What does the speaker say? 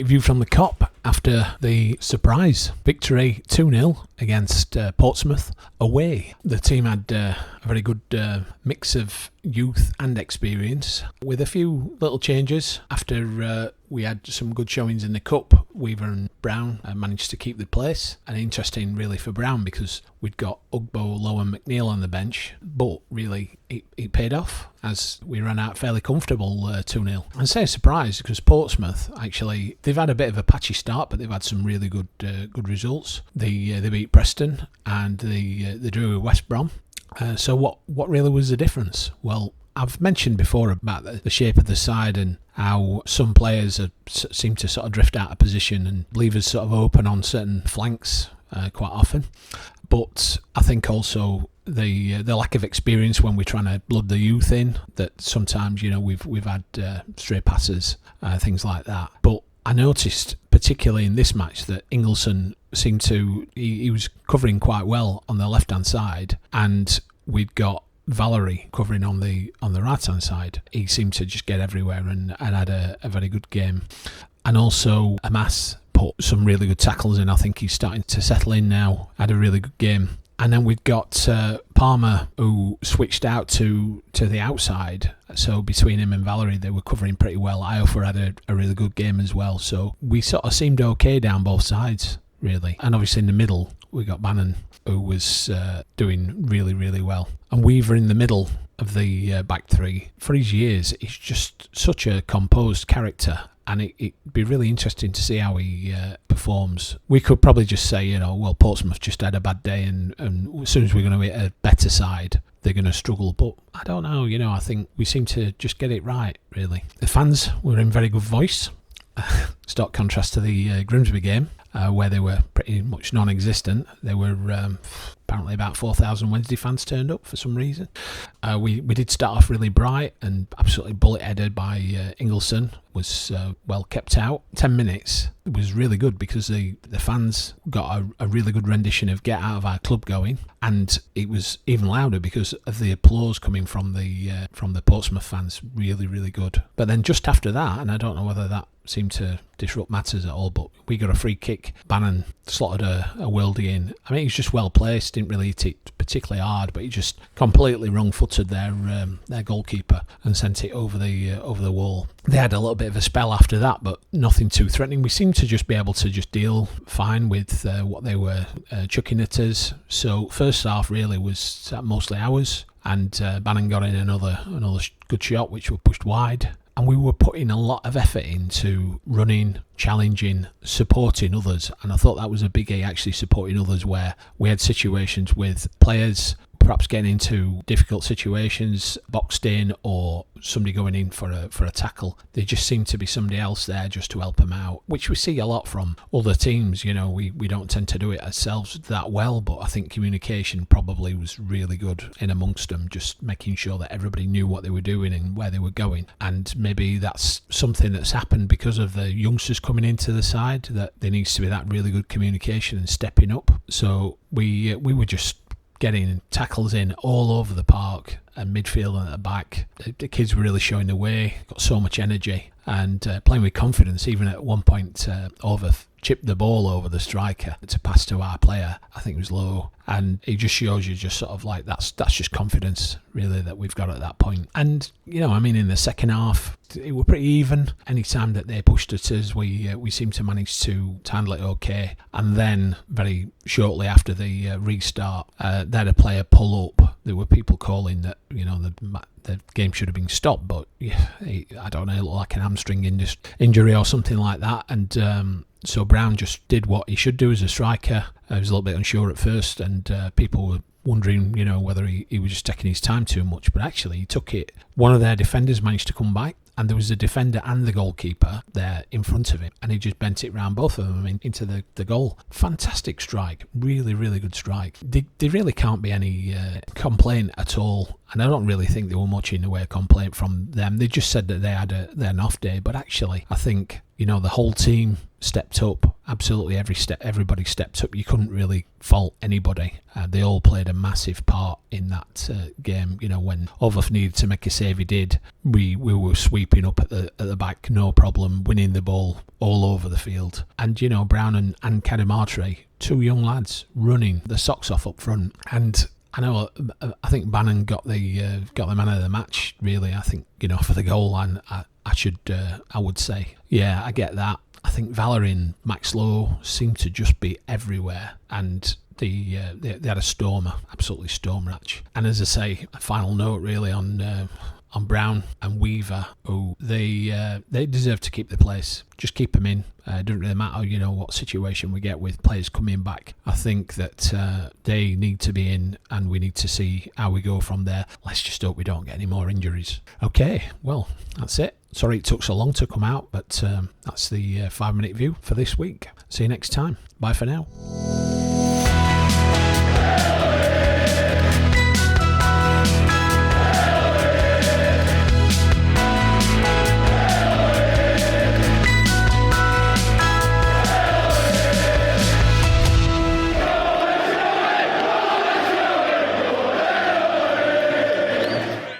view from the Kop after the surprise victory 2-0 against Portsmouth away. The team had a very good mix of youth and experience, with a few little changes. After we had some good showings in the Cup, Weaver and Brown managed to keep the place. And interesting really for Brown, because we'd got Ugbo, Lowe and McNeil on the bench, but really it paid off as we ran out fairly comfortable 2-0. I say a surprise because Portsmouth, actually, they've had a bit of a patchy start, but they've had some really good results. They beat Preston and they drew West Brom. So what really was the difference? Well, I've mentioned before about the shape of the side and how some players seem to sort of drift out of position and leave us sort of open on certain flanks quite often. But I think also the lack of experience when we're trying to blood the youth in, that sometimes, you know, we've had stray passes, things like that. But I noticed, particularly in this match, that Ingleson seemed to, he was covering quite well on the left-hand side, and we'd got Valerie covering on the right-hand side. He seemed to just get everywhere and had a very good game. And also Amas put some really good tackles in. I think he's starting to settle in now. Had a really good game. And then we've got Palmer, who switched out to the outside. So between him and Valerie, they were covering pretty well. Iofer had a really good game as well. So we sort of seemed okay down both sides, really. And obviously in the middle, we got Bannon, who was doing really, really well. And Weaver in the middle of the back three. For his years, he's just such a composed character. And it'd be really interesting to see how he performs. We could probably just say, you know, well, Portsmouth just had a bad day, and as soon as we're going to hit a better side, they're going to struggle. But I don't know, you know, I think we seem to just get it right, really. The fans were in very good voice. Stark contrast to the Grimsby game, where they were pretty much non-existent. There were apparently about 4,000 Wednesday fans turned up for some reason. We did start off really bright and absolutely bullet-headed by Ingleson. Was well kept out. 10 minutes was really good because the fans got a really good rendition of Get Out of Our Club going, and it was even louder because of the applause coming from the Portsmouth fans. Really, really good. But then just after that, and I don't know whether that seemed to disrupt matters at all, but we got a free kick. Bannon slotted a worldie in. I mean, he was just well placed, didn't really hit it particularly hard, but he just completely wrong-footed their goalkeeper and sent it over the wall. They had a little bit of a spell after that, but nothing too threatening. We seemed to just be able to just deal fine with what they were chucking at us. So first half really was mostly ours, and Bannon got in another good shot, which were pushed wide. And we were putting a lot of effort into running, challenging, supporting others. And I thought that was a biggie, actually supporting others, where we had situations with players perhaps getting into difficult situations, boxed in, or somebody going in for a tackle. There just seemed to be somebody else there just to help them out, which we see a lot from other teams. You know, we don't tend to do it ourselves that well, but I think communication probably was really good in amongst them, just making sure that everybody knew what they were doing and where they were going. And maybe that's something that's happened because of the youngsters coming into the side, that there needs to be that really good communication and stepping up. So we were just getting tackles in all over the park, and midfield and at the back. The kids were really showing the way, got so much energy, and playing with confidence. Even at one point, chipped the ball over the striker to pass to our player. I think it was Lowe, and it just shows you just sort of like that's just confidence really that we've got at that point. And you know, I mean, in the second half, it were pretty even. Anytime that they pushed at us, we seemed to manage to handle it okay. And then very shortly after the restart, they had a player pull up. There were people calling that, you know, the game should have been stopped, but yeah, I don't know, it looked like an hamstring injury or something like that. And so Brown just did what he should do as a striker. He was a little bit unsure at first, and people were wondering, you know, whether he was just taking his time too much. But actually, he took it. One of their defenders managed to come back, and there was a defender and the goalkeeper there in front of him, and he just bent it round both of them into the goal. Fantastic strike. Really, really good strike. There really can't be any complaint at all, and I don't really think there were much in the way of complaint from them. They just said that they had an off day, but actually, I think, you know, the whole team stepped up. Absolutely everybody stepped up. You couldn't really fault anybody. They all played a massive part in that game. You know, when Oveth needed to make a save, he did. We were sweeping up at the back, no problem, winning the ball all over the field. And, you know, Brown and Kadamatre, two young lads running the socks off up front. And I think Bannon got the man of the match, really. I think, you know, for the goal line, I would say. Yeah, I get that. I think Valerie and Max Lowe seemed to just be everywhere, and they had a stormer, absolutely storm match. And as I say, a final note really on Brown and Weaver, who they deserve to keep the place. Just keep them in. It doesn't really matter, you know, what situation we get with players coming back. I think that they need to be in, and we need to see how we go from there. Let's just hope we don't get any more injuries. Okay, well, that's it. Sorry it took so long to come out, but that's the 5-minute view for this week. See you next time. Bye for now.